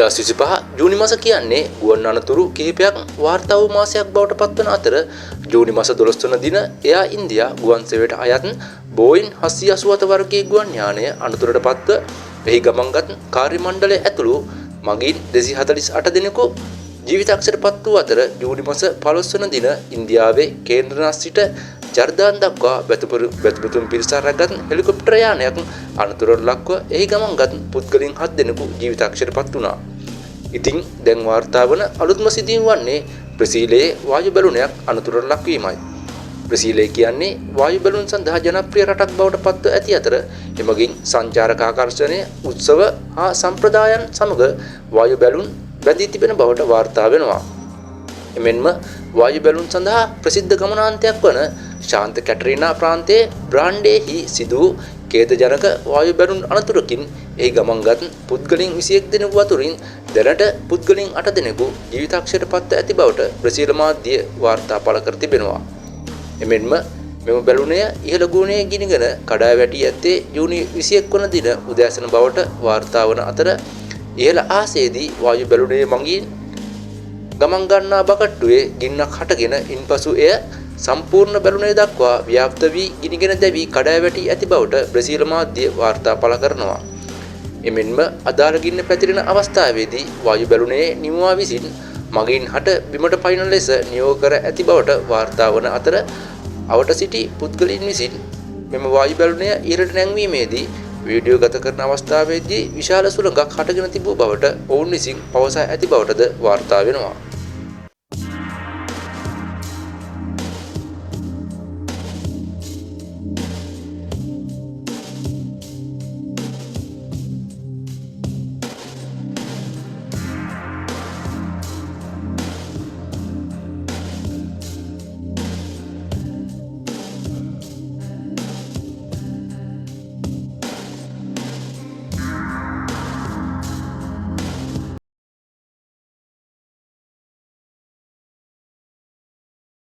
2025 ජූනි මාස කියන්නේ ගුවන් අනතුරු කිහිපයක් වාර්තා වූ මාසයක් බවට පත්වන අතර ජූනි මාස 12 වන දින එයා ඉන්දියා ගුවන් සේවයට අයත් බෝයින් 787 වර්ගයේ ගුවන් යානය අනතුරට පත්ව එහි ගමන්ගත් කාර්ය මණ්ඩලය ඇතුළු මගීන් 248 දෙනෙකු ජීවිතාක්ෂයට පත් වූ අතර ජූනි මාස 15 වන දින ඉන්දියාවේ කේන්ද්‍රනාථ සිට ජර්දාන් දක්වා බැතුම් පිරිස රැගත් හෙලිකොප්ටර් යානයක් අනතුරට ලක්ව එහි ගමන්ගත් පුද්ගලයන් 7 දෙනෙකු ජීවිතාක්ෂයට පත් වුණා. ඉතින් දැන් වාර්තා වන අලුත්ම සිදුවීම වන්නේ බ්‍රසීලයේ වායු බැලුනයක් අනතුරට ලක්වීමයි. බ්‍රසීලය කියන්නේ වායු බැලුන් සඳහා ජනප්‍රිය රටක් බවට පත්ව ඇති අතර එමගින් සංචාරක ආකර්ෂණය උත්සව හා සම්ප්‍රදායන් සමග වායු බැලුන් බැඳී තිබෙන බවට වාර්තා වෙනවා. එමෙන්ම වායු බැලුන් සඳහා ප්‍රසිද්ධ ගමනාන්තයක් වන ශාන්ත කැටරීනා ප්‍රාන්තයේ බ්‍රාන්ඩේහි සිදු ඛේදජනක වායු බැලුන් අනතුරකින් එහි ගමන්ගත් පුද්ගලයන් 21 දෙනෙකු අතුරින් දැනට පුද්ගලයන් 8 දෙනෙකු ජීවිතාක්ෂයට පත්ව ඇති බවට බ්‍රසීල මාධ්‍ය වාර්තා පළ කර තිබෙනවා. එමෙන්ම මෙම බැලුනය ඉහළ ගුණයේ ගිනිගෙන කඩා වැටී ඇත්තේ ජූනි 21 වන දින උදෑසන බවට වාර්තා වන අතර ඉහළ අහසේදී වායු බැලුනයේ මගින් ගමන් ගන්නා බකට්ටුවේ ගින්නක් හටගෙන ඉන්පසු එය සම්පූර්ණ බැලුනේ දක්වා ව්‍යාප්ත වී ගිනිගෙන දැවි කඩා වැටී ඇති බවට බ්‍රසීල මාධ්‍ය වාර්තා පළ කරනවා. එමෙන්ම අදාළ ගින්න පැතිරෙන අවස්ථාවේදී වායු බැලුනේ නිමුවා විසින් මගින් හට බිමට පයින් ලෙස නියෝග කර ඇති බවට වාර්තා වන අතර අවට සිටි පුද්ගලයන් විසින් මෙම වායු බැලුනය ඉහළට නැංවීමේදී වීඩියෝ ගත කරන අවස්ථාවේදී විශාල සුළඟක් හටගෙන තිබූ බවට ඔවුන් විසින් පවසා ඇති බවටද වාර්තා වෙනවා.